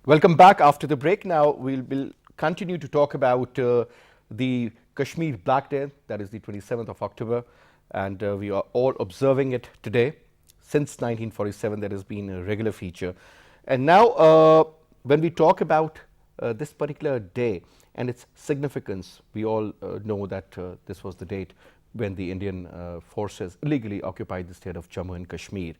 Welcome back after the break. Now we'll continue to talk about the Kashmir Black Day, that is the 27th of October, and we are all observing it today. Since 1947, that has been a regular feature. And now, when we talk about this particular day and its significance, we all know that this was the date when the Indian forces illegally occupied the state of Jammu and Kashmir,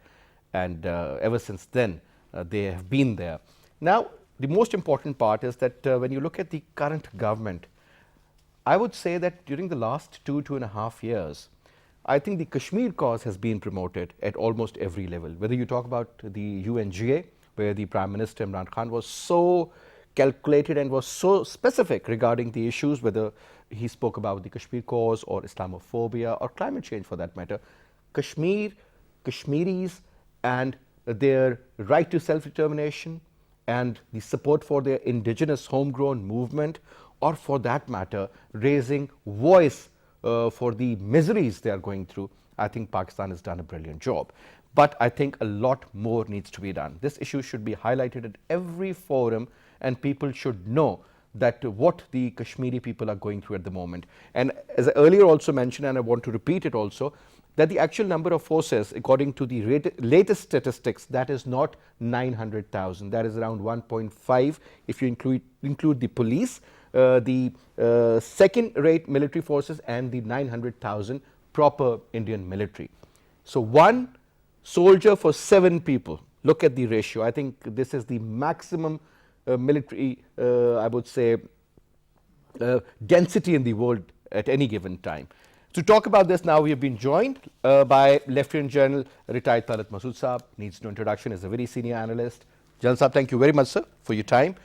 and ever since then they have been there. Now, the most important part is that when you look at the current government, I would say that during the last 2.5 years, I think the Kashmir cause has been promoted at almost every level. Whether you talk about the UNGA, where the Prime Minister Imran Khan was so calculated and was so specific regarding the issues, whether he spoke about the Kashmir cause or Islamophobia or climate change for that matter, Kashmir, Kashmiris and their right to self-determination and the support for their indigenous homegrown movement, or for that matter raising voice for the miseries they are going through, I think Pakistan has done a brilliant job. But I think a lot more needs to be done. This issue should be highlighted at every forum, and people should know that what the Kashmiri people are going through at the moment. And as I earlier also mentioned, and I want to repeat it also, that the actual number of forces, according to the latest statistics, that is not 900,000. That is around 1.5 if you include the police, the second-rate military forces, and the 900,000 proper Indian military. So one soldier for 7 people. Look at the ratio. I think this is the maximum military, I would say, density in the world at any given time. To talk about this now, we have been joined by Lieutenant General retired Talat Masood Saab. Needs no introduction, is a very senior analyst. General Saab, thank you very much, sir, for your time.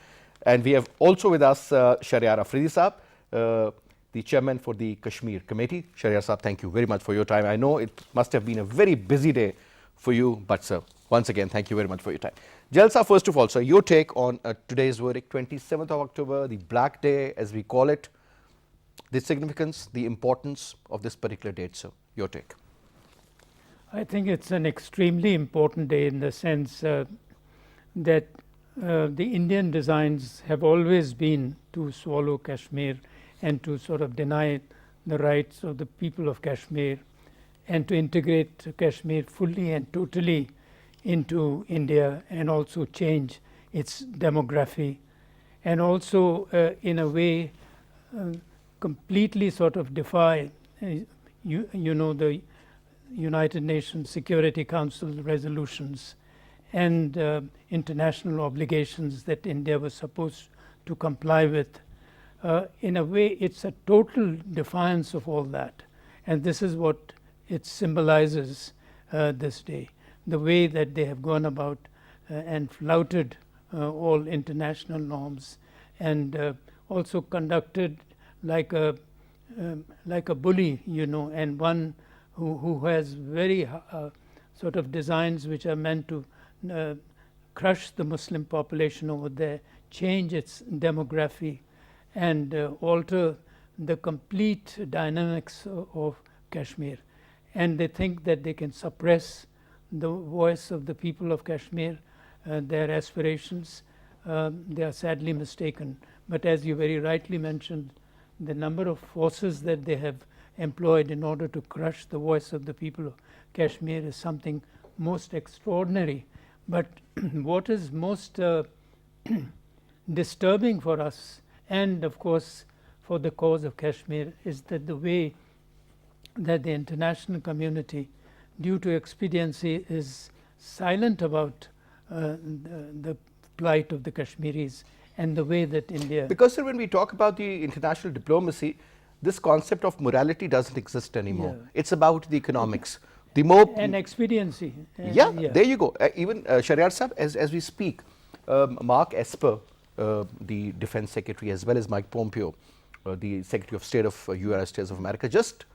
And we have also with us Shahryar Afridi Saab, the chairman for the Kashmir Committee. Shahryar Saab, thank you very much for your time. I know it must have been a very busy day for you, but sir, once again, thank you very much for your time. General Saab, first of all, sir, your take on today's verdict, 27th of October, the Black Day as we call it, the significance, the importance of this particular date, sir. Your take. I think it's an extremely important day in the sense that the Indian designs have always been to swallow Kashmir and to sort of deny the rights of the people of Kashmir and to integrate Kashmir fully and totally into India and also change its demography and also in a way completely sort of defy you know the United Nations Security Council resolutions and international obligations that India was supposed to comply with. In a way, it's a total defiance of all that, and this is what it symbolizes this day. The way that they have gone about and flouted all international norms and also conducted like a bully, you know, and one who has very sort of designs which are meant to crush the Muslim population over there, change its demography, and alter the complete dynamics of Kashmir. And they think that they can suppress the voice of the people of Kashmir, their aspirations. They are sadly mistaken. But as you very rightly mentioned, the number of forces that they have employed in order to crush the voice of the people of Kashmir is something most extraordinary. But what is most disturbing for us, and of course for the cause of Kashmir, is that the way that the international community, due to expediency, is silent about the plight of the Kashmiris and the way that India... Because sir, when we talk about the international diplomacy, this concept of morality doesn't exist anymore. Yeah. It's about the economics. The more and expediency. Yeah, there you go. Even Shahryar Saab, as we speak, Mark Esper, the Defense Secretary, as well as Mike Pompeo, the Secretary of State of United States of America, just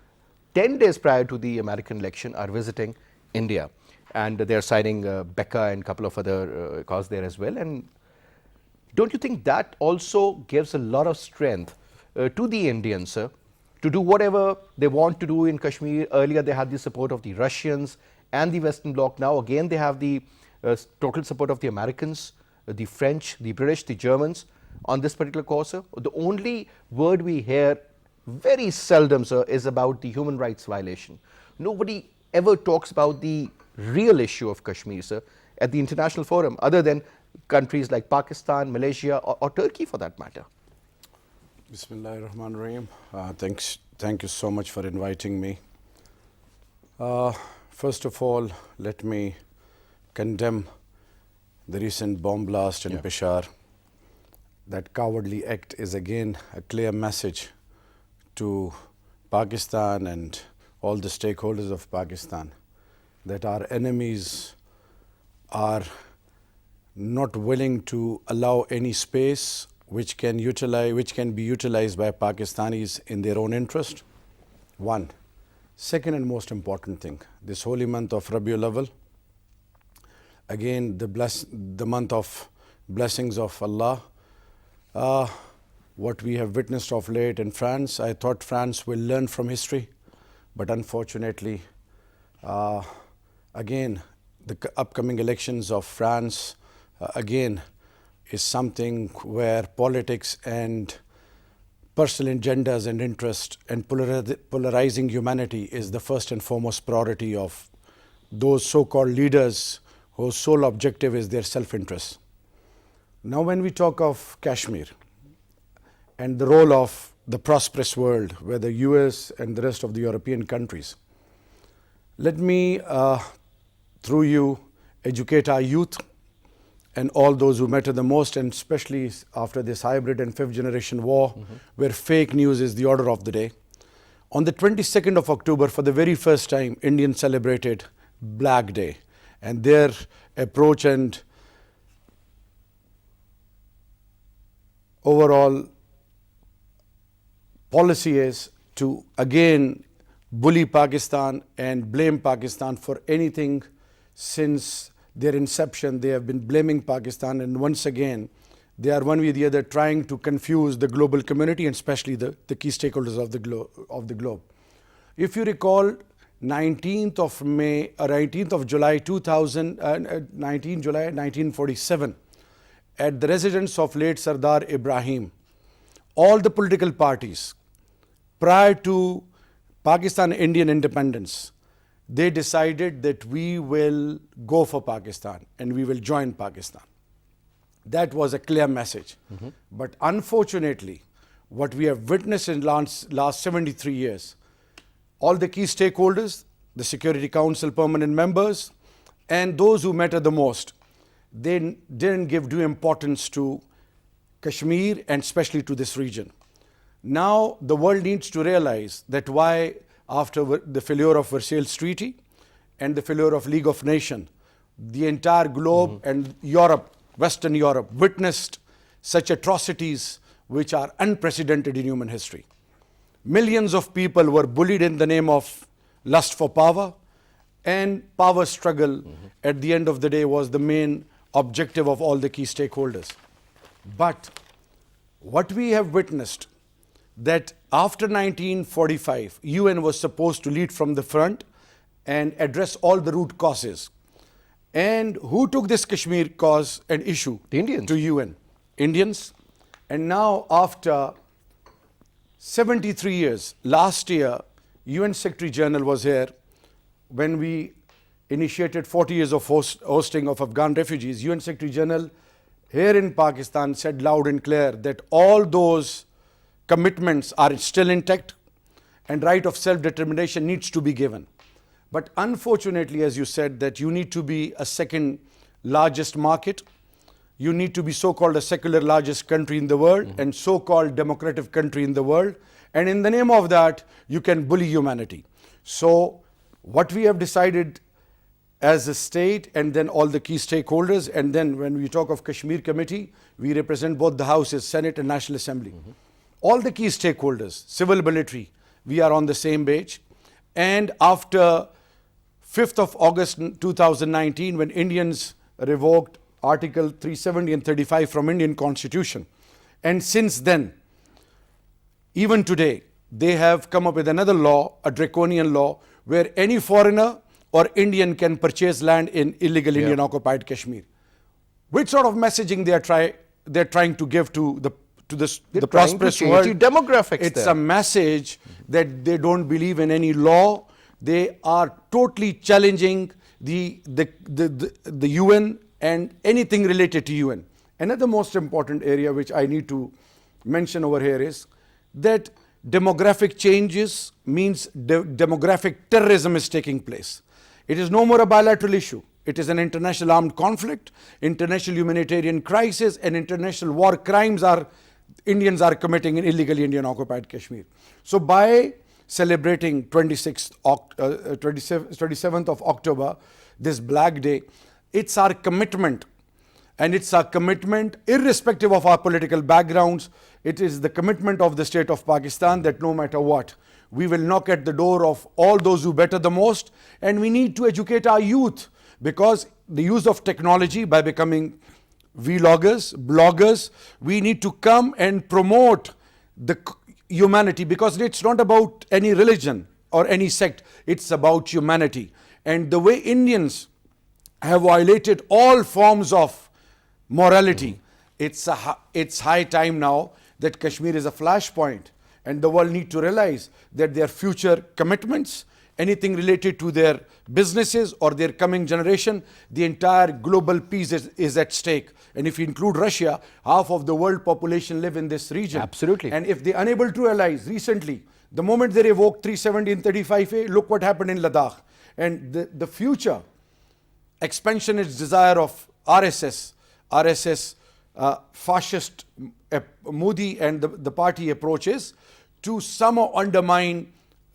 10 days prior to the American election, are visiting India, and they are signing Becca and a couple of other cause there as well. And don't you think that also gives a lot of strength to the Indians, sir, to do whatever they want to do in Kashmir? Earlier they had the support of the Russians and the Western Bloc. Now again they have the total support of the Americans the French, the British, the Germans on this particular cause, sir? The only word we hear very seldom, sir, is about the human rights violation. Nobody ever talks about the real issue of Kashmir, sir, at the international forum, other than countries like Pakistan, Malaysia, or Turkey for that matter. Bismillahirrahmanirrahim. Thank you so much for inviting me. First of all, let me condemn the recent bomb blast in Peshawar. That cowardly act is again a clear message to Pakistan and all the stakeholders of Pakistan that our enemies are not willing to allow any space which can be utilized by Pakistanis in their own interest. One. Second and most important thing, this holy month of Rabiul Awwal, again the month of blessings of Allah. What we have witnessed of late in France, I thought France will learn from history, but unfortunately, again, the upcoming elections of France, again, is something where politics and personal agendas and interest and polarizing humanity is the first and foremost priority of those so-called leaders whose sole objective is their self-interest. Now when we talk of Kashmir and the role of the prosperous world, where the US and the rest of the European countries, let me, through you, educate our youth and all those who matter the most, and especially after this hybrid and fifth generation war, where fake news is the order of the day. On the 22nd of October, for the very first time, Indians celebrated Black Day, and their approach and overall policy is to again bully Pakistan and blame Pakistan for anything. Since their inception, they have been blaming Pakistan, and once again, they are one way or the other trying to confuse the global community and especially the key stakeholders of the globe. If you recall, 19th of July 1947, at the residence of late Sardar Ibrahim, all the political parties, prior to Pakistan Indian independence, they decided that we will go for Pakistan and we will join Pakistan. That was a clear message. But unfortunately, what we have witnessed in last 73 years, all the key stakeholders, the Security Council permanent members, and those who matter the most, they didn't give due importance to Kashmir and especially to this region. Now the world needs to realize that why, after the failure of Versailles Treaty and the failure of League of Nations, the entire globe and Europe, Western Europe, witnessed such atrocities which are unprecedented in human history. Millions of people were bullied in the name of lust for power, and power struggle at the end of the day was the main objective of all the key stakeholders. But what we have witnessed, that after 1945, UN was supposed to lead from the front and address all the root causes. And who took this Kashmir cause and issue? The Indians. To UN. Indians. And now after 73 years, last year, UN Secretary General was here when we initiated 40 years of hosting of Afghan refugees. UN Secretary General here in Pakistan said loud and clear that all those commitments are still intact and right of self-determination needs to be given. But unfortunately, as you said, that you need to be a second largest market, you need to be so-called a secular largest country in the world and so-called democratic country in the world, and in the name of that, you can bully humanity. So what we have decided as a state and then all the key stakeholders, and then when we talk of Kashmir Committee, we represent both the houses, Senate and National Assembly. All the key stakeholders, civil, military, we are on the same page. And after 5th of August 2019, when Indians revoked Article 370 and 35 from Indian Constitution, and since then, even today, they have come up with another law, a draconian law, where any foreigner or Indian can purchase land in illegal Indian occupied Kashmir. Which sort of messaging they're trying to give to the They're trying to prosperous change world? the demographics It's there. a message that they don't believe in any law. They are totally challenging the UN and anything related to UN. Another most important area which I need to mention over here is that demographic changes means demographic terrorism is taking place. It is no more a bilateral issue. It is an international armed conflict, international humanitarian crisis, and international war crimes Indians are committing in illegally Indian occupied Kashmir. So by celebrating 27th of October, this Black Day, it's our commitment. And it's our commitment, irrespective of our political backgrounds. It is the commitment of the state of Pakistan that no matter what, we will knock at the door of all those who better the most. And we need to educate our youth, because the use of technology, by becoming vloggers, bloggers, we need to come and promote the humanity, because it's not about any religion or any sect, it's about humanity. And the way Indians have violated all forms of morality, it's high time now that Kashmir is a flashpoint, and the world need to realize that their future commitments, anything related to their businesses or their coming generation, the entire global peace is at stake. And if you include Russia, half of the world population live in this region. Absolutely. And if they're unable to realize, recently, the moment they revoked 370 and 35A, look what happened in Ladakh. And the future expansionist desire of RSS, fascist Modi and the party approaches to somehow undermine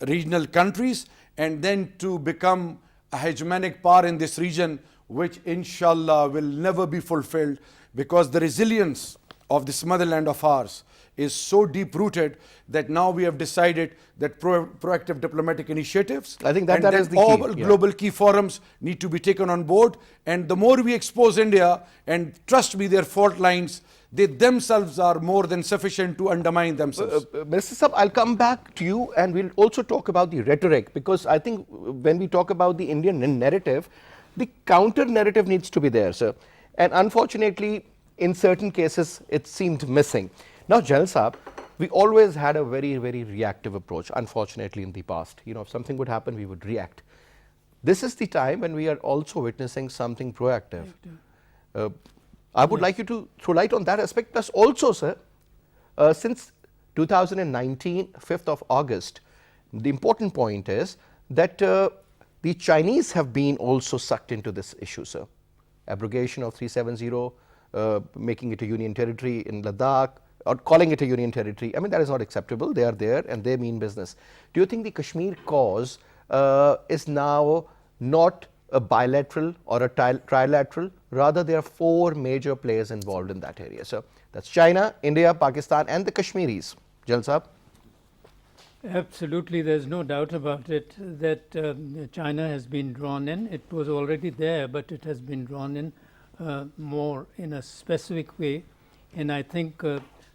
regional countries and then to become a hegemonic power in this region, which inshallah will never be fulfilled, because the resilience of this motherland of ours is so deep rooted that now we have decided that proactive diplomatic initiatives, I think that is the all key, yeah. global key forums need to be taken on board. And the more we expose India, and trust me, their fault lines, they themselves are more than sufficient to undermine themselves. Mr. Sab, I'll come back to you, and we'll also talk about the rhetoric, because I think when we talk about the Indian narrative, the counter narrative needs to be there, sir. And unfortunately, in certain cases, it seemed missing. Now, Jalal Sahab, we always had a very, very reactive approach, unfortunately, in the past. You know, if something would happen, we would react. This is the time when we are also witnessing something proactive. I would like you to throw light on that aspect. Plus also, sir, since 2019, 5th of August, the important point is that the Chinese have been also sucked into this issue, sir. Abrogation of 370, making it a union territory in Ladakh, or calling it a union territory. I mean, that is not acceptable. They are there and they mean business. Do you think the Kashmir cause is now not a bilateral or a trilateral? Rather, there are four major players involved in that area. So that's China, India, Pakistan, and the Kashmiris. Jalal Sahab? Absolutely, there's no doubt about it that China has been drawn in. It was already there, but it has been drawn in more in a specific way. And I think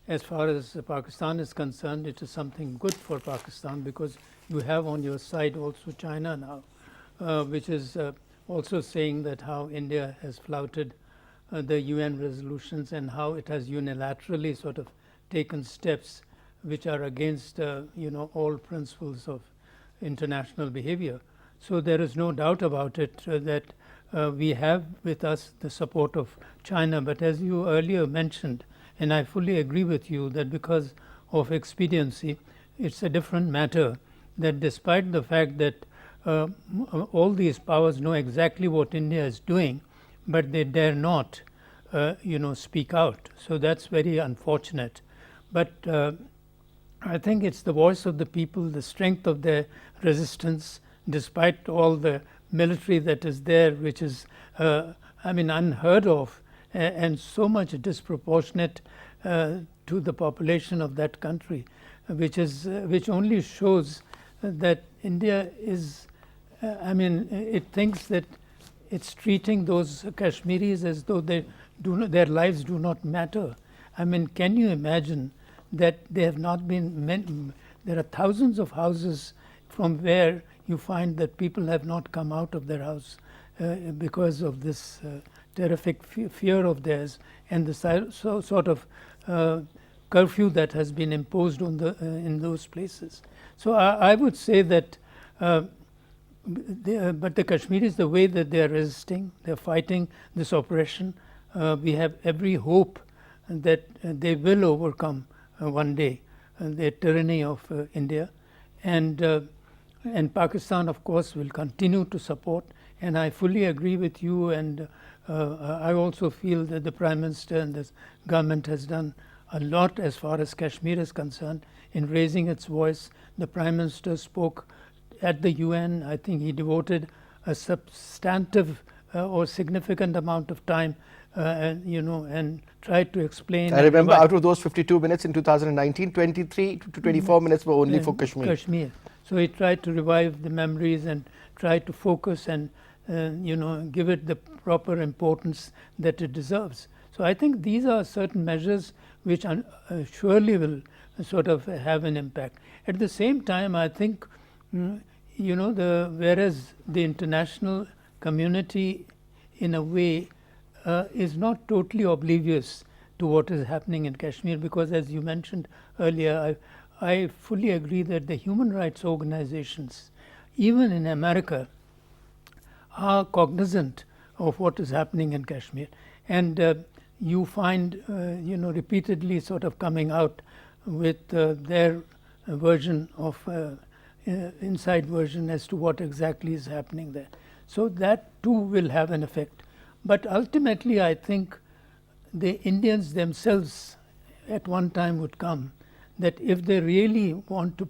as far as Pakistan is concerned, it is something good for Pakistan, because you have on your side also China now, which is also saying that how India has flouted the UN resolutions and how it has unilaterally sort of taken steps which are against all principles of international behavior. So there is no doubt about it that we have with us the support of China. But as you earlier mentioned, and I fully agree with you, that because of expediency, it's a different matter, that despite the fact that all these powers know exactly what India is doing, but they dare not speak out. So that's very unfortunate. But I think it's the voice of the people, the strength of their resistance, despite all the military that is there, which is unheard of, and so much disproportionate to the population of that country, which only shows that India is, it thinks that it's treating those Kashmiris as though their lives do not matter. I mean, can you imagine that they have not been there are thousands of houses from where you find that people have not come out of their house because of this terrific fear of theirs and the sort of curfew that has been imposed on in those places. So I would say that but the Kashmiris, the way that they are resisting, they are fighting this oppression, we have every hope that they will overcome one day the tyranny of India, and Pakistan of course will continue to support, and I fully agree with you, and I also feel that the Prime Minister and the government has done a lot as far as Kashmir is concerned in raising its voice. The Prime Minister spoke at the UN. I think he devoted a substantive or significant amount of time and tried to explain. I remember out of those 52 minutes in 2019, 23 to 24 minutes were only for Kashmir. So he tried to revive the memories and tried to focus and give it the proper importance that it deserves. So I think these are certain measures which surely will sort of have an impact. At the same time, I think whereas the international community in a way is not totally oblivious to what is happening in Kashmir, because as you mentioned earlier, I fully agree that the human rights organizations, even in America, are cognizant of what is happening in Kashmir, and you find repeatedly sort of coming out with their version of inside version as to what exactly is happening there. So that too will have an effect. But ultimately I think the Indians themselves at one time would come that if they really want to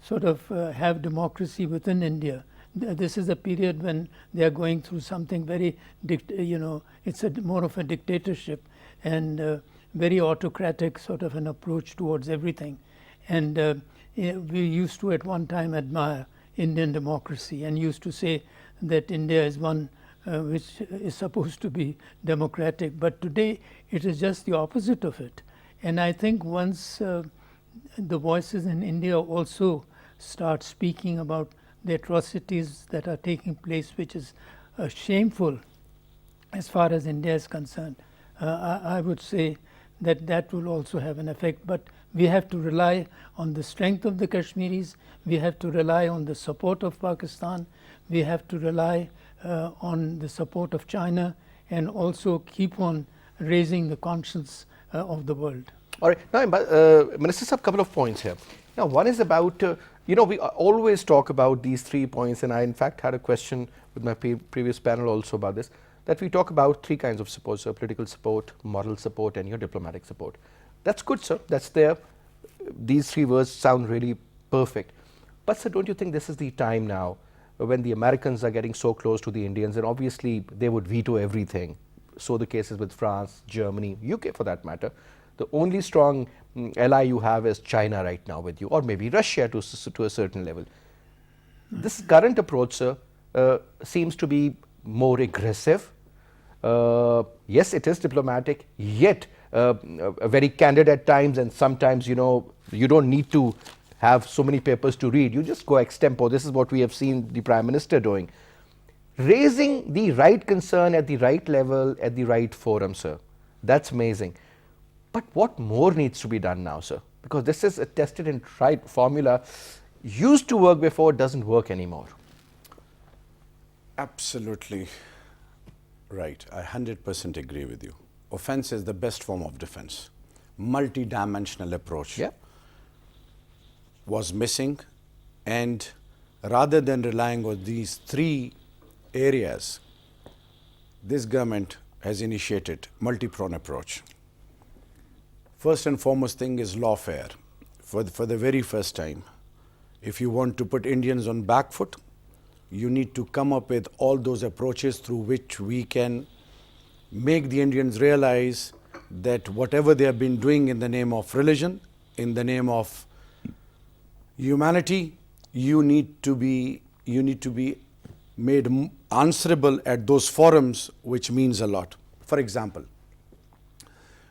sort of have democracy within India, this is a period when they are going through something very, it's more of a dictatorship and very autocratic sort of an approach towards everything. And we used to at one time admire Indian democracy and used to say that India is one which is supposed to be democratic, but today it is just the opposite of it. And I think once the voices in India also start speaking about the atrocities that are taking place, which is shameful as far as India is concerned, I would say that that will also have an effect. But we have to rely on the strength of the Kashmiris, we have to rely on the support of Pakistan, we have to rely on the support of China, and also keep on raising the conscience of the world. All right. Now, Minister, a couple of points here. Now, one is about, we always talk about these 3 points, and I in fact had a question with my previous panel also about this, that we talk about 3 kinds of support, so political support, moral support, and your diplomatic support. That's good, sir. That's there. These 3 words sound really perfect. But, sir, don't you think this is the time now when the Americans are getting so close to the Indians, and obviously they would veto everything. So the cases with France, Germany, UK for that matter. The only strong ally you have is China right now with you, or maybe Russia to a certain level. This current approach, sir, seems to be more aggressive. Yes, it is diplomatic, yet very candid at times, and sometimes, you don't need to have so many papers to read. You just go extempo. This is what we have seen the Prime Minister doing. Raising the right concern at the right level, at the right forum, sir. That's amazing. But what more needs to be done now, sir? Because this is a tested and tried formula. Used to work before, doesn't work anymore. Absolutely right. I 100% agree with you. Offense is the best form of defense. Multi-dimensional approach was missing, and rather than relying on these 3 areas, this government has initiated multi-pronged approach. First and foremost thing is lawfare. For the very first time, if you want to put Indians on back foot, you need to come up with all those approaches through which we can make the Indians realize that whatever they have been doing in the name of religion, in the name of humanity, you need to be made answerable at those forums, which means a lot. For example,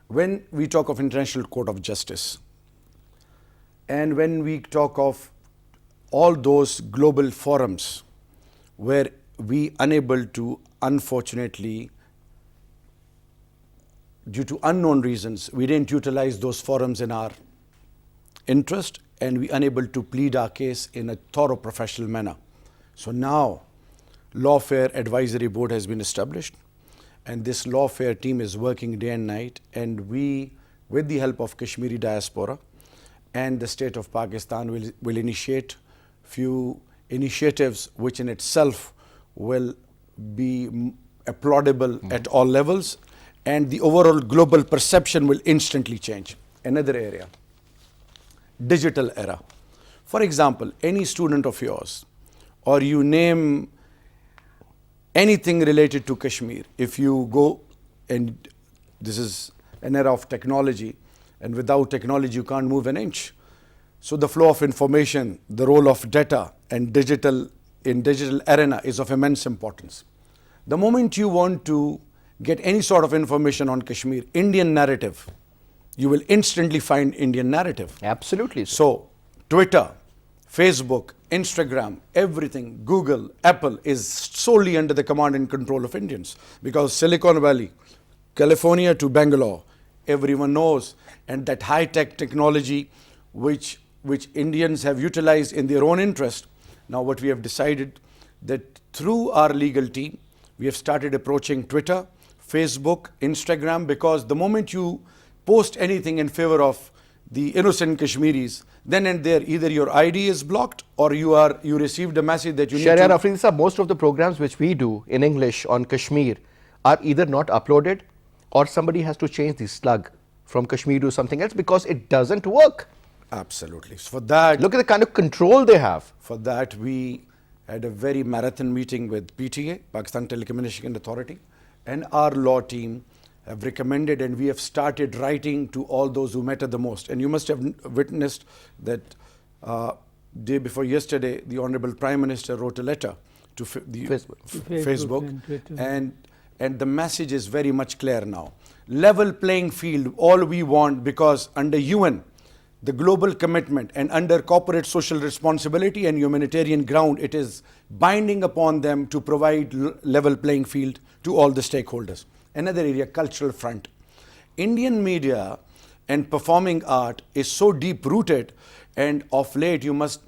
when we talk of International Court of Justice, and when we talk of all those global forums where we unable to, unfortunately, due to unknown reasons, we didn't utilize those forums in our interest, and we unable to plead our case in a thorough professional manner. So now, Lawfare Advisory Board has been established, and this Lawfare team is working day and night, and we, with the help of Kashmiri diaspora and the state of Pakistan, will initiate few initiatives which in itself will be applaudable at all levels, and the overall global perception will instantly change. Another area, digital era. For example, any student of yours, or you name anything related to Kashmir, if you go, and this is an era of technology, and without technology you can't move an inch. So the flow of information, the role of data and digital arena is of immense importance. The moment you want to get any sort of information on Kashmir, Indian narrative, you will instantly find Indian narrative. Absolutely. So Twitter, Facebook, Instagram, everything, Google, Apple is solely under the command and control of Indians, because Silicon Valley, California to Bangalore, everyone knows, and that high-tech technology which Indians have utilized in their own interest. Now what we have decided, that through our legal team, we have started approaching Twitter, Facebook, Instagram, because the moment you post anything in favor of the innocent Kashmiris, then and there either your ID is blocked or you received a message that you need Sharia to... Afrin sir, most of the programs which we do in English on Kashmir are either not uploaded, or somebody has to change the slug from Kashmir to something else because it doesn't work. Absolutely. So for that, Look at the kind of control they have. for that we had a very marathon meeting with PTA, Pakistan Telecommunication Authority, and our law team have recommended, and we have started writing to all those who matter the most. And you must have witnessed that day before yesterday, the Honorable Prime Minister wrote a letter to Facebook. Facebook and Twitter. And the message is very much clear now. Level playing field, all we want, because under UN, the global commitment, and under corporate social responsibility and humanitarian ground, it is binding upon them to provide level playing field to all the stakeholders. Another area, cultural front. Indian media and performing art is so deep rooted, and of late you must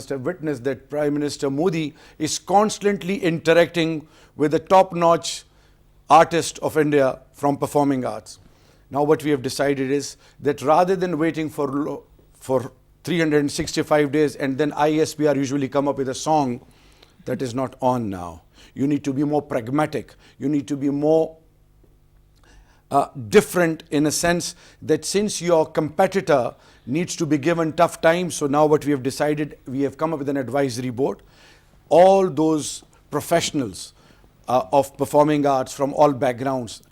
have witnessed that Prime Minister Modi is constantly interacting with the top-notch artist of India from performing arts. Now what we have decided is that rather than waiting for 365 days and then ISPR usually come up with a song that is not on now, you need to be more pragmatic. You need to be more different, in a sense that since your competitor needs to be given tough time, so now what we have decided, we have come up with an advisory board. All those professionals of performing arts from all backgrounds,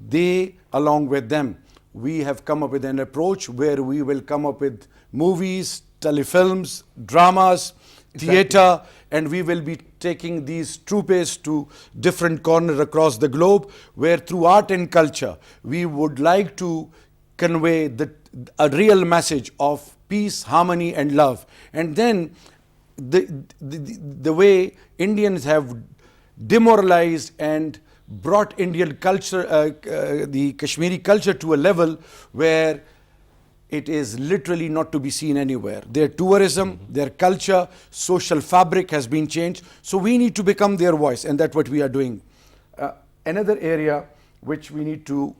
they, along with them, we have come up with an approach where we will come up with movies, telefilms, dramas, theatre, and we will be taking these troupes to different corners across the globe, where through art and culture, we would like to convey a real message of peace, harmony and love. And then the way Indians have demoralized and brought Indian culture, the Kashmiri culture, to a level where it is literally not to be seen anywhere. Their tourism, their culture, social fabric has been changed. So we need to become their voice, and that's what we are doing. Another area which we need to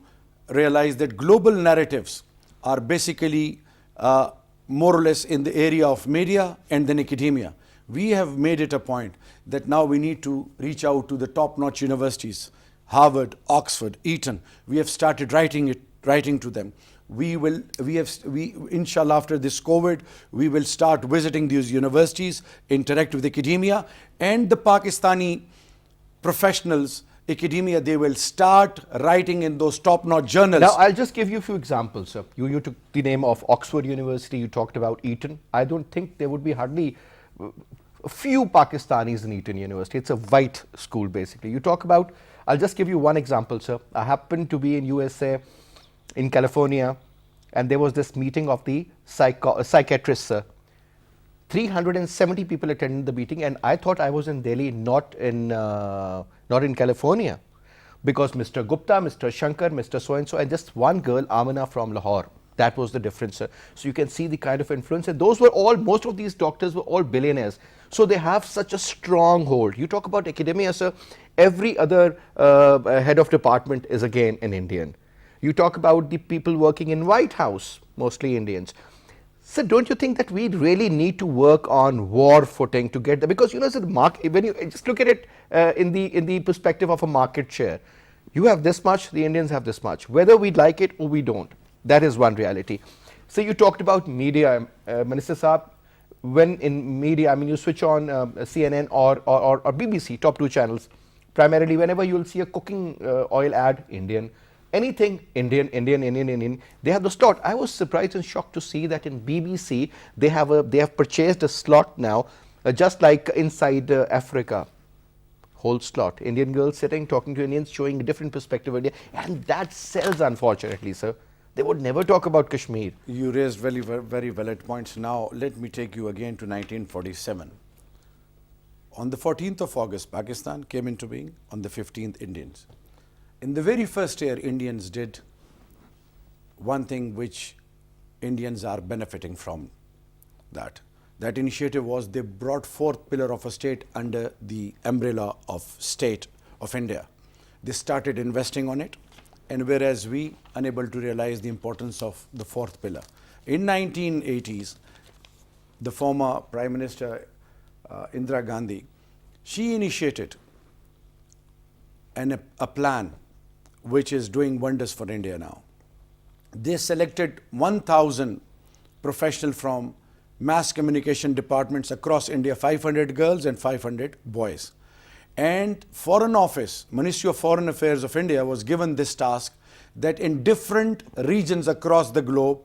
realize, that global narratives are basically more or less in the area of media and then academia. We have made it a point that now we need to reach out to the top-notch universities, Harvard, Oxford, Eton. We have started writing to them. Inshallah, after this COVID, we will start visiting these universities, interact with academia, and the Pakistani professionals, academia, they will start writing in those top-notch journals. Now, I'll just give you a few examples, sir. You took the name of Oxford University, you talked about Eton. I don't think there would be hardly a few Pakistanis in Eton University. It's a white school, basically. You talk about, I'll just give you one example, sir. I happened to be in USA, in California, and there was this meeting of the psychiatrists, sir. 370 people attended the meeting, and I thought I was in Delhi, not in California. because Mr. Gupta, Mr. Shankar, Mr. So-and-so, and just one girl, Amina from Lahore. That was the difference, sir. So you can see the kind of influence. And those were all, most of these doctors were all billionaires. So they have such a strong hold. You talk about academia, sir. Every other head of department is again an Indian. You talk about the people working in White House, mostly Indians. So don't you think that we really need to work on war footing to get there? Because you know, so the market, when you just look at it in the perspective of a market share, you have this much, the Indians have this much, whether we like it or we don't. That is one reality. So you talked about media, Minister Saab. When in media, I mean, you switch on CNN or BBC, top two channels. Primarily, whenever you'll see a cooking oil ad, Indian. Anything Indian. They have the slot. I was surprised and shocked to see that in BBC they have purchased a slot now, just like inside Africa. Whole slot. Indian girls sitting, talking to Indians, showing a different perspective of India, and that sells, unfortunately, sir. They would never talk about Kashmir. You raised very, very valid points. Now, let me take you again to 1947. On the 14th of August, Pakistan came into being. On the 15th, Indians. In the very first year, Indians did one thing which Indians are benefiting from that. That initiative was they brought fourth pillar of a state under the umbrella of state of India. They started investing on it, and whereas we unable to realize the importance of the fourth pillar. In 1980s, the former Prime Minister Indira Gandhi, she initiated a plan which is doing wonders for India now. They selected 1,000 professionals from mass communication departments across India, 500 girls and 500 boys. And Foreign Office, Ministry of Foreign Affairs of India was given this task that in different regions across the globe,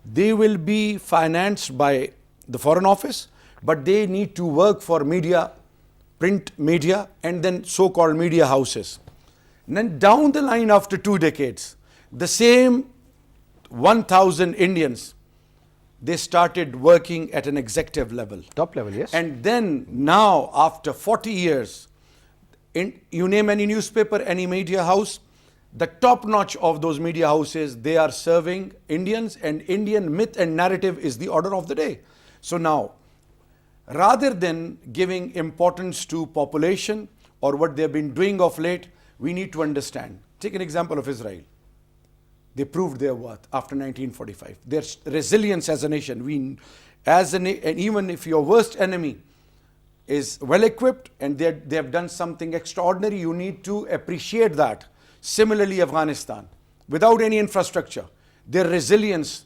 they will be financed by the Foreign Office, but they need to work for media, print media, and then so-called media houses. And then down the line after 2 decades, the same 1,000 Indians, they started working at an executive level. Top level, yes. And then now, after 40 years, you name any newspaper, any media house, the top notch of those media houses, they are serving Indians, and Indian myth and narrative is the order of the day. So now, rather than giving importance to population or what they've been doing of late, we need to understand. Take an example of Israel. They proved their worth after 1945. Their resilience as a nation. And even if your worst enemy is well equipped and they have done something extraordinary, you need to appreciate that. Similarly, Afghanistan, without any infrastructure, their resilience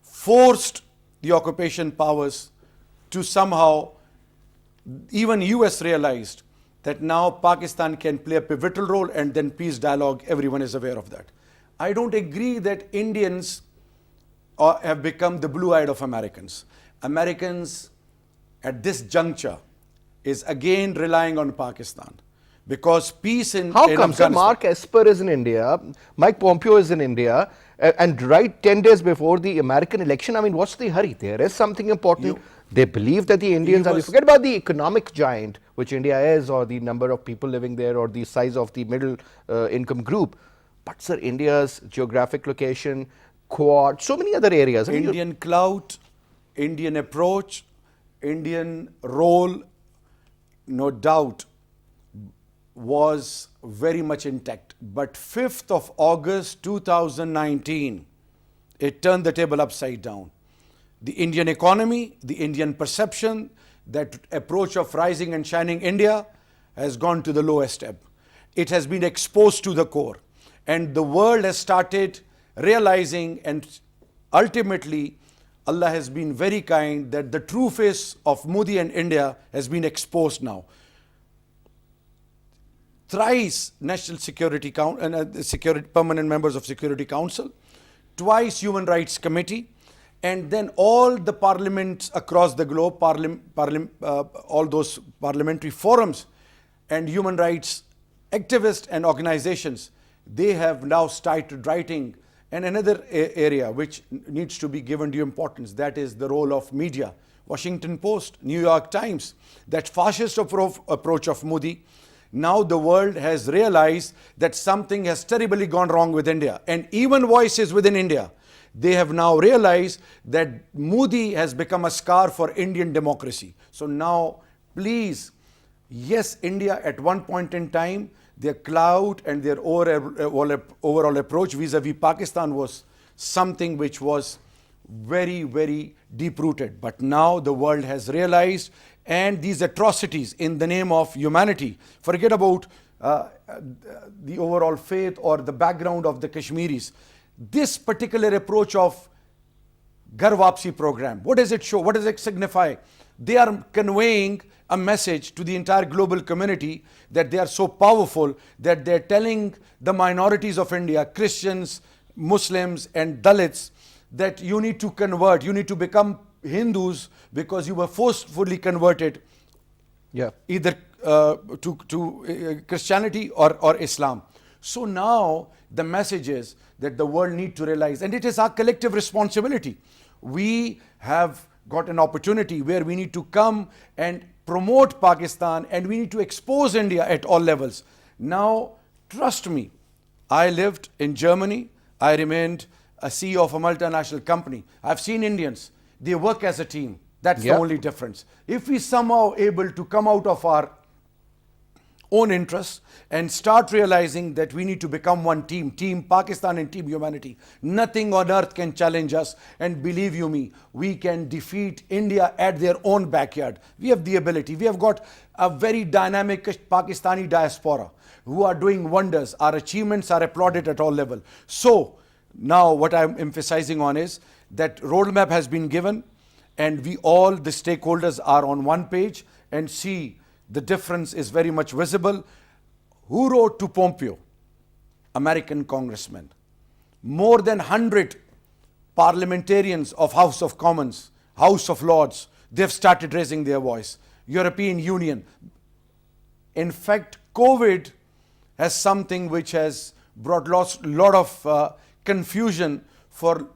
forced the occupation powers to somehow, even US realized that now Pakistan can play a pivotal role, and then peace dialogue, everyone is aware of that. I don't agree that Indians have become the blue-eyed of Americans. Americans at this juncture is again relying on Pakistan. Because peace in How come, sir? Afghanistan. Mark Esper is in India, Mike Pompeo is in India, and right 10 days before the American election, I mean, what's the hurry? There is something important. They believe that the Indians are, forget about the economic giant, which India is, or the number of people living there, or the size of the middle income group. But sir, India's geographic location, Quad, so many other areas. I mean, Indian clout, Indian approach, Indian role, no doubt, was very much intact. But 5th of August 2019, it turned the table upside down. The Indian economy, the Indian perception, that approach of rising and shining India has gone to the lowest ebb. It has been exposed to the core. And the world has started realizing, and ultimately, Allah has been very kind that the true face of Modi and India has been exposed now. Thrice National Security permanent members of Security Council, twice Human Rights Committee, and then all the parliaments across the globe, all those parliamentary forums and human rights activists and organizations, they have now started writing. And another area which needs to be given due importance, that is the role of media. Washington Post, New York Times, that fascist approach of Modi, Now the world has realized that something has terribly gone wrong with India. And even voices within India, they have now realized that Modi has become a scar for Indian democracy. So now, please, yes, India at one point in time, their clout and their overall approach vis-a-vis Pakistan was something which was very, very deep-rooted. But now the world has realized, and these atrocities in the name of humanity, forget about the overall faith or the background of the Kashmiris. This particular approach of Ghar Wapsi program, what does it show? What does it signify? They are conveying a message to the entire global community that they are so powerful that they're telling the minorities of India, Christians, Muslims and Dalits, that you need to convert, you need to become Hindus because you were forcefully converted either to Christianity or Islam. So now the message is that the world need to realize, and it is our collective responsibility. We have got an opportunity where we need to come and promote Pakistan, and we need to expose India at all levels. Now, trust me, I lived in Germany. I remained a CEO of a multinational company. I've seen Indians. They work as a team. That's the only difference. If we somehow able to come out of our own interests and start realizing that we need to become one team, Team Pakistan and Team Humanity, nothing on earth can challenge us. And believe you me, we can defeat India at their own backyard. We have the ability. We have got a very dynamic Pakistani diaspora who are doing wonders. Our achievements are applauded at all levels. So now what I'm emphasizing on is that roadmap has been given, and we all, the stakeholders, are on one page, and see the difference is very much visible. Who wrote to Pompeo? American congressman. More than 100 parliamentarians of House of Commons, House of Lords, they've started raising their voice. European Union. In fact, COVID has something which has brought lot of confusion for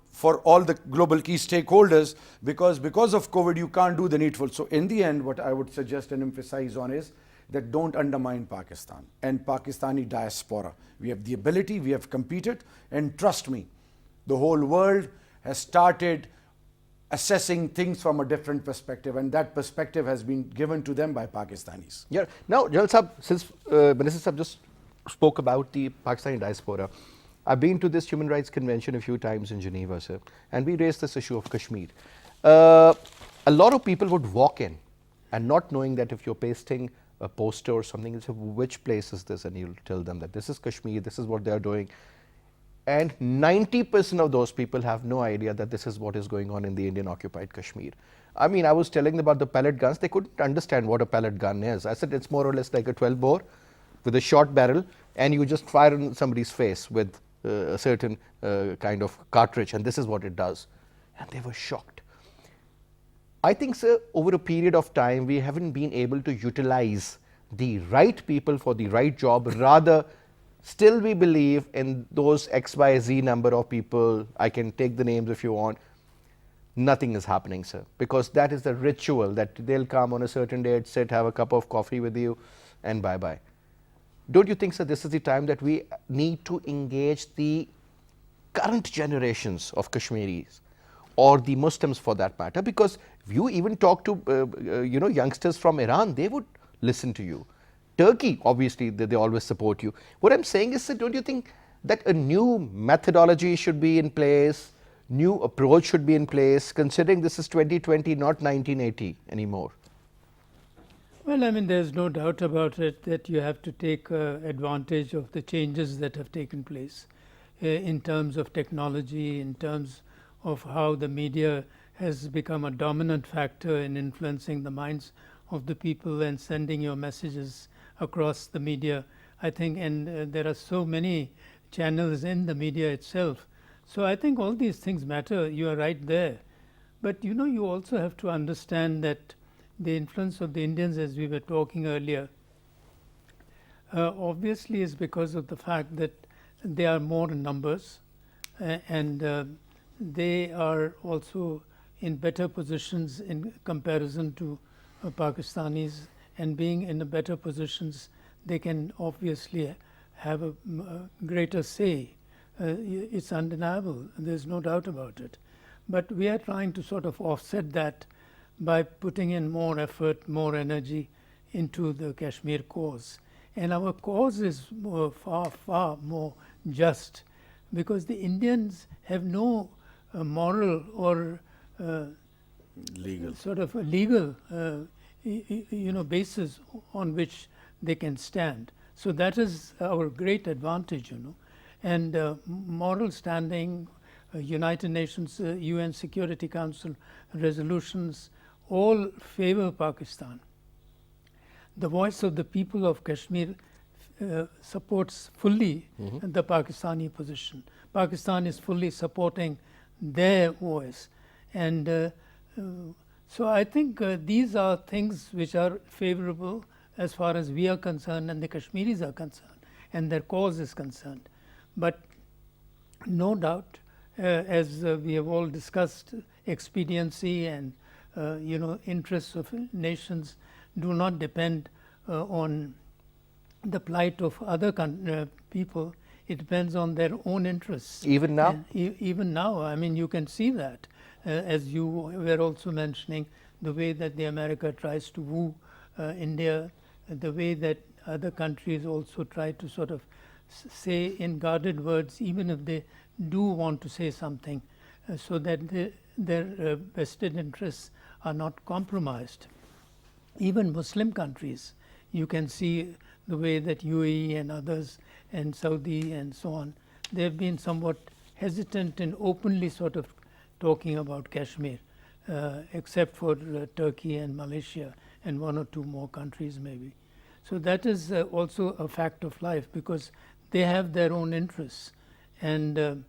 all the global key stakeholders, because of COVID you can't do the needful. So in the end, what I would suggest and emphasize on is that don't undermine Pakistan and Pakistani diaspora. We have the ability, we have competed, and trust me, the whole world has started assessing things from a different perspective, and that perspective has been given to them by Pakistanis. Yeah. Now, General Sahab, since Minister Sahab just spoke about the Pakistani diaspora, I've been to this Human Rights Convention a few times in Geneva, sir, and we raised this issue of Kashmir. A lot of people would walk in and not knowing that if you're pasting a poster or something, you say, which place is this? And you'll tell them that this is Kashmir, this is what they're doing. And 90% of those people have no idea that this is what is going on in the Indian occupied Kashmir. I mean, I was telling them about the pellet guns. They couldn't understand what a pellet gun is. I said it's more or less like a 12 bore with a short barrel, and you just fire in somebody's face with a certain kind of cartridge, and this is what it does. And they were shocked. I think, sir, over a period of time, we haven't been able to utilize the right people for the right job. Rather, still we believe in those XYZ number of people. I can take the names if you want. Nothing is happening, sir, because that is the ritual that they'll come on a certain date, sit, have a cup of coffee with you, and bye-bye. Don't you think, sir, this is the time that we need to engage the current generations of Kashmiris or the Muslims for that matter? Because if you even talk to youngsters from Iran, they would listen to you. Turkey, obviously, they always support you. What I'm saying is, sir, don't you think that a new methodology should be in place, new approach should be in place, considering this is 2020, not 1980 anymore? Well, I mean, there's no doubt about it that you have to take advantage of the changes that have taken place in terms of technology, in terms of how the media has become a dominant factor in influencing the minds of the people and sending your messages across the media. I think, and there are so many channels in the media itself. So I think all these things matter. You are right there. But you also have to understand that the influence of the Indians, as we were talking earlier, obviously is because of the fact that they are more in numbers, and they are also in better positions in comparison to Pakistanis, and being in better positions, they can obviously have a greater say. It's undeniable, there's no doubt about it. But we are trying to sort of offset that by putting in more effort, more energy into the Kashmir cause. And our cause is far, far more just, because the Indians have no moral or Legal. sort of a legal basis on which they can stand. So that is our great advantage, and moral standing, United Nations, UN Security Council resolutions all favor Pakistan. The voice of the people of Kashmir supports fully the Pakistani position. Pakistan is fully supporting their voice, and so I think these are things which are favorable as far as we are concerned and the Kashmiris are concerned and their cause is concerned. But no doubt, as we have all discussed, expediency and interests of nations do not depend on the plight of other people. It depends on their own interests. Even now? Even now, I mean, you can see that, as you were also mentioning, the way that the America tries to woo India, the way that other countries also try to sort of say in guarded words, even if they do want to say something, so that their vested interests are not compromised. Even Muslim countries, you can see the way that UAE and others and Saudi and so on, they have been somewhat hesitant in openly sort of talking about Kashmir, except for Turkey and Malaysia and one or two more countries maybe. So that is also a fact of life, because they have their own interests. And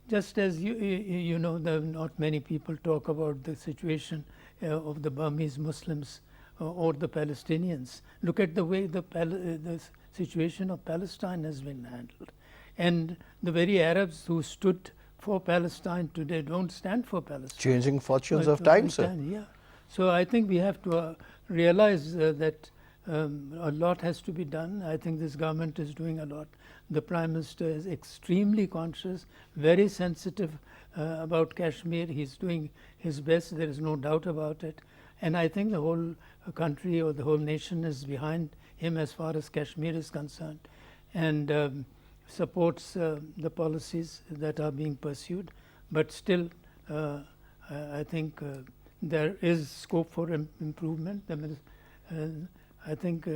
just as you know, not many people talk about the situation of the Burmese Muslims or the Palestinians. Look at the way the situation of Palestine has been handled. And the very Arabs who stood for Palestine today don't stand for Palestine. Changing fortunes of time, sir. Yeah. So I think we have to realize that a lot has to be done. I think this government is doing a lot. The Prime Minister is extremely conscious, very sensitive about Kashmir. He's doing his best, there is no doubt about it. And I think the whole country or the whole nation is behind him as far as Kashmir is concerned, and supports the policies that are being pursued. But still, I think there is scope for improvement. I think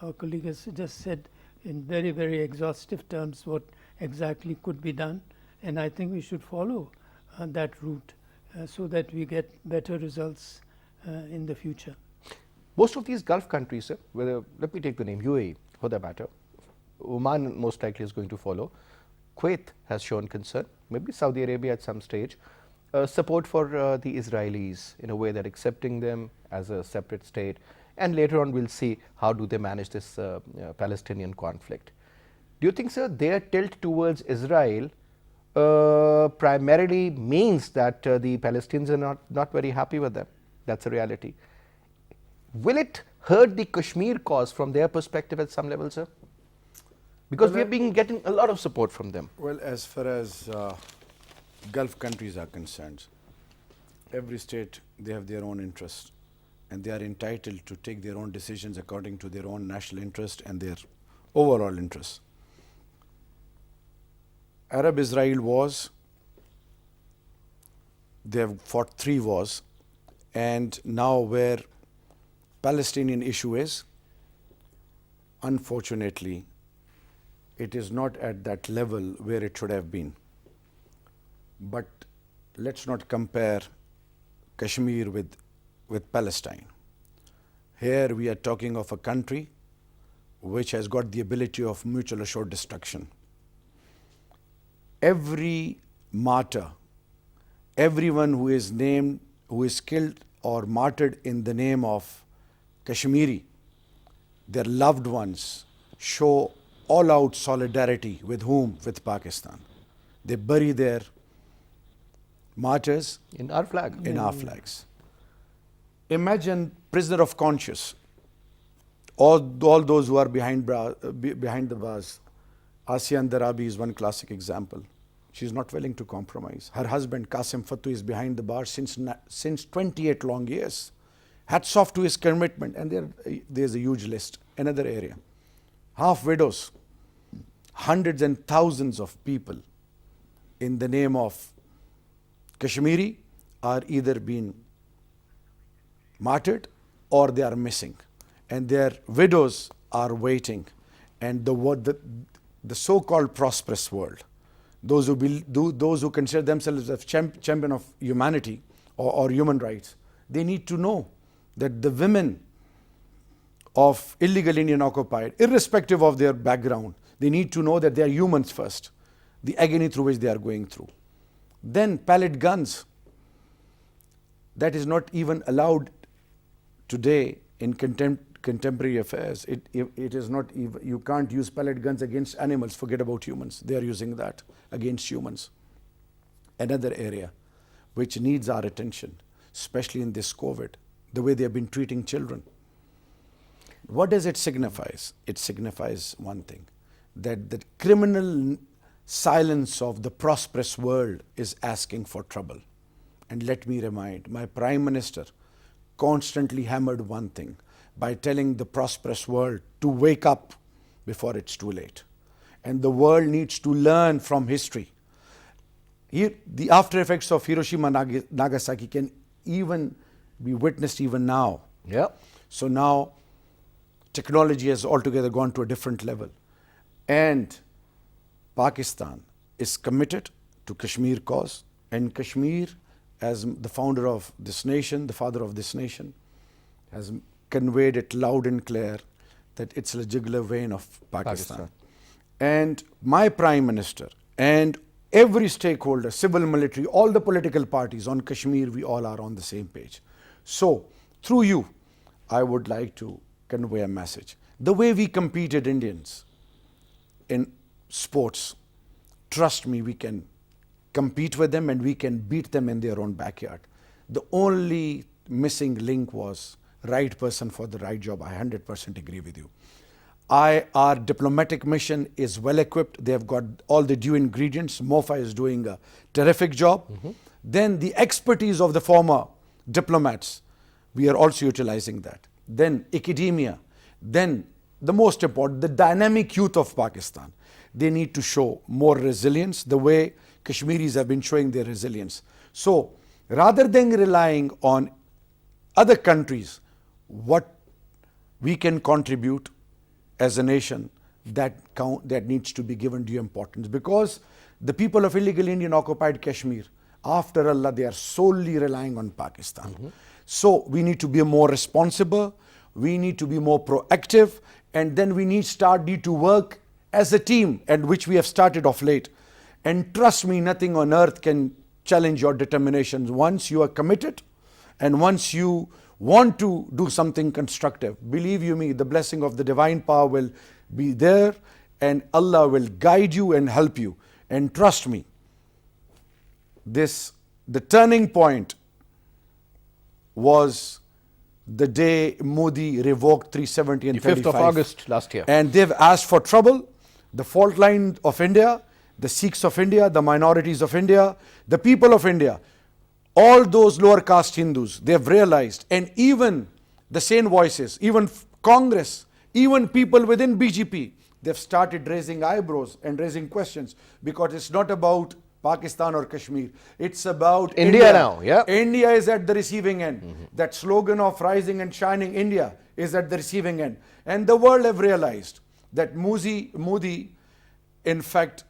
our colleague has just said in very, very exhaustive terms what exactly could be done, and I think we should follow that route so that we get better results in the future. Most of these Gulf countries, sir, whether, let me take the name UAE for that matter, Oman most likely is going to follow, Kuwait has shown concern, maybe Saudi Arabia at some stage, support for the Israelis in a way that accepting them as a separate state, and later on we'll see how do they manage this Palestinian conflict. Do you think, sir, their tilt towards Israel primarily means that the Palestinians are not very happy with them? That's a reality. Will it hurt the Kashmir cause from their perspective at some level, sir? Because we have been getting a lot of support from them. Well, as far as Gulf countries are concerned, every state, they have their own interests, and they are entitled to take their own decisions according to their own national interest and their overall interests. Arab-Israel wars, they have fought 3 wars, and now where Palestinian issue is, unfortunately, it is not at that level where it should have been. But let's not compare Kashmir with Palestine. Here we are talking of a country which has got the ability of mutual assured destruction. Every martyr, everyone who is named, who is killed or martyred in the name of Kashmiri, their loved ones show all-out solidarity with whom? With Pakistan. They bury their martyrs In our flag. in our flags. Imagine prisoner of conscience. all those who are behind the bars. Asian Darabi is one classic example. She's not willing to compromise. Her husband, Qasim Fatu, is behind the bar since 28 long years. Hats off to his commitment. And there's a huge list. Another area. Half widows. Hundreds and thousands of people in the name of Kashmiri are either being martyred or they are missing. And their widows are waiting. And the so-called prosperous world, those who consider themselves as champion of humanity or human rights, they need to know that the women of illegal Indian occupied, irrespective of their background, they need to know that they are humans first, the agony through which they are going through. Then pellet guns, that is not even allowed today in contemporary affairs. It is not even, you can't use pellet guns against animals, forget about humans. They are using that against humans. Another area which needs our attention, especially in this COVID, the way they have been treating children. What does it signify? It signifies one thing, that the criminal silence of the prosperous world is asking for trouble. And let me remind, my Prime Minister constantly hammered one thing by telling the prosperous world to wake up before it's too late. And the world needs to learn from history. The after effects of Hiroshima, Nagasaki can even be witnessed even now. Yeah. So now technology has altogether gone to a different level. And Pakistan is committed to Kashmir cause. And Kashmir, as the founder of this nation, the father of this nation, has conveyed it loud and clear that it's a jugular vein of Pakistan. And my Prime Minister and every stakeholder, civil, military, all the political parties on Kashmir, we all are on the same page. So, through you, I would like to convey a message. The way we competed Indians in sports, trust me, we can compete with them and we can beat them in their own backyard. The only missing link was right person for the right job. I 100% agree with you. Our diplomatic mission is well equipped. They have got all the due ingredients. MOFA is doing a terrific job. Then the expertise of the former diplomats, we are also utilizing that. Then academia. Then the most important, the dynamic youth of Pakistan. They need to show more resilience the way Kashmiris have been showing their resilience. So rather than relying on other countries, what we can contribute as a nation, that needs to be given due importance, because the people of illegal Indian occupied Kashmir, after Allah, they are solely relying on Pakistan. So we need to be more responsible, we need to be more proactive, and then we need to work as a team, and which we have started of late. And trust me, nothing on earth can challenge your determination once you are committed and once you want to do something constructive. Believe you me, the blessing of the divine power will be there and Allah will guide you and help you. And trust me, the turning point was the day Modi revoked 370 and 35. The 5th of August last year. And they've asked for trouble. The fault line of India, the Sikhs of India, the minorities of India, the people of India, all those lower caste Hindus, they've realized, and even the sane voices, even Congress, even people within BJP, they've started raising eyebrows and raising questions, because it's not about Pakistan or Kashmir. It's about India now. Yeah. India is at the receiving end. That slogan of rising and shining India is at the receiving end. And the world have realized that Modi, in fact,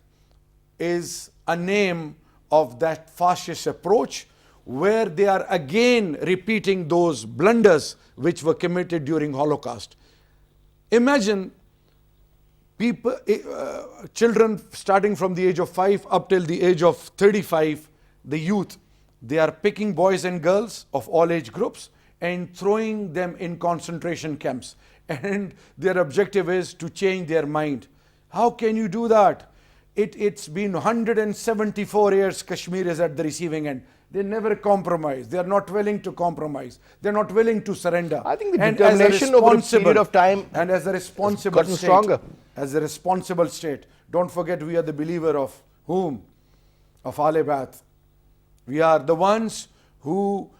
is a name of that fascist approach, where they are again repeating those blunders which were committed during Holocaust. Imagine people, children starting from the age of 5 up till the age of 35, the youth, they are picking boys and girls of all age groups and throwing them in concentration camps. And their objective is to change their mind. How can you do that? It's been 174 years Kashmir is at the receiving end. They never compromise. They are not willing to compromise. They're not willing to surrender. I think the And as a determination over a period responsible- of time and as a responsible gotten state, stronger. as a responsible state, don't forget we are the believer of whom? Of Ahl Bayt. We are the ones who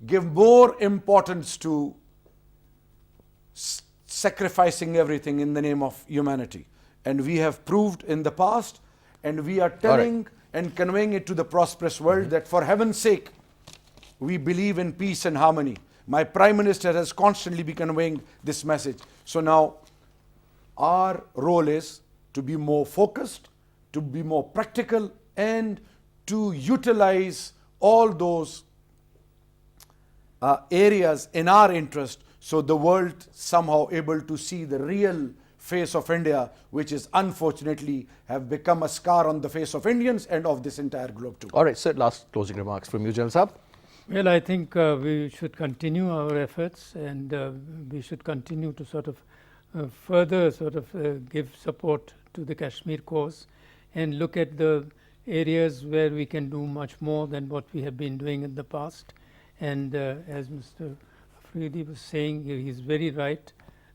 give more importance to sacrificing everything in the name of humanity. And we have proved in the past, and we are telling and conveying it to the prosperous world that for heaven's sake, we believe in peace and harmony. My Prime Minister has constantly been conveying this message. So now, our role is to be more focused, to be more practical, and to utilize all those areas in our interest, so the world somehow able to see the real face of India, which is unfortunately have become a scar on the face of Indians and of this entire globe too. All right, sir, last closing remarks from you, General Saab. Well, I think we should continue our efforts, and we should continue to sort of further sort of give support to the Kashmir cause, and look at the areas where we can do much more than what we have been doing in the past. And as Mr. Afridi was saying, he's very right.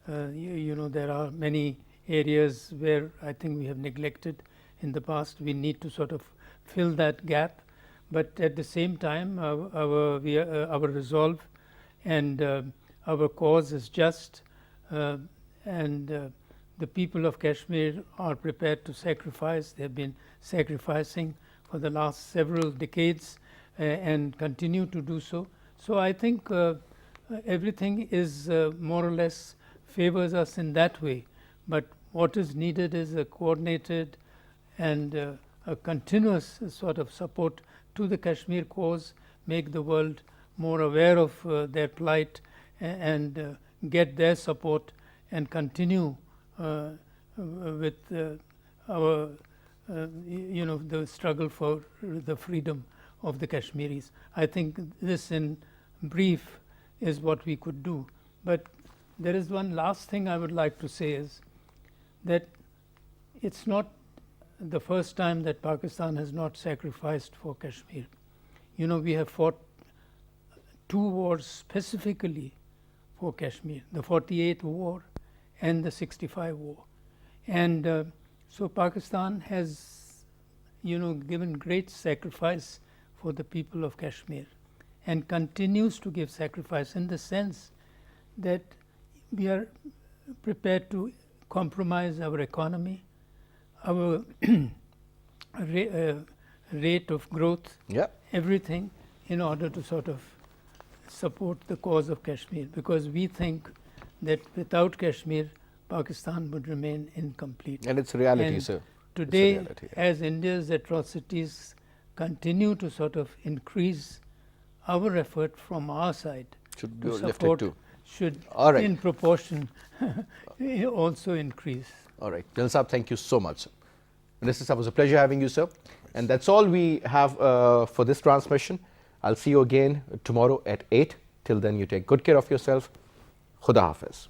You know, there are many areas where I think we have neglected in the past. We need to sort of fill that gap. But at the same time, our resolve and our cause is just, and the people of Kashmir are prepared to sacrifice. They have been sacrificing for the last several decades and continue to do so. So I think everything is more or less favors us in that way. But what is needed is a coordinated and a continuous sort of support to the Kashmir cause, make the world more aware of their plight, and get their support, and continue with our the struggle for the freedom of the Kashmiris. I think this in brief is what we could do. But there is one last thing I would like to say, is that it's not the first time that Pakistan has not sacrificed for Kashmir. You know, we have fought 2 wars specifically for Kashmir, the 48 war and the 65 war. And so Pakistan has, given great sacrifice for the people of Kashmir, and continues to give sacrifice, in the sense that we are prepared to compromise our economy, our rate of growth, everything, in order to sort of support the cause of Kashmir, because we think that without Kashmir, Pakistan would remain incomplete. And it's a reality, And sir. today, It's a reality, as India's atrocities continue to sort of increase, our effort from our side Should to be lifted support too. should, All right. in proportion, also increase. All right. General Saab, thank you so much. Minister Saab, it was a pleasure having you, sir. And that's all we have for this transmission. I'll see you again tomorrow at 8. Till then, you take good care of yourself. Khuda Hafiz.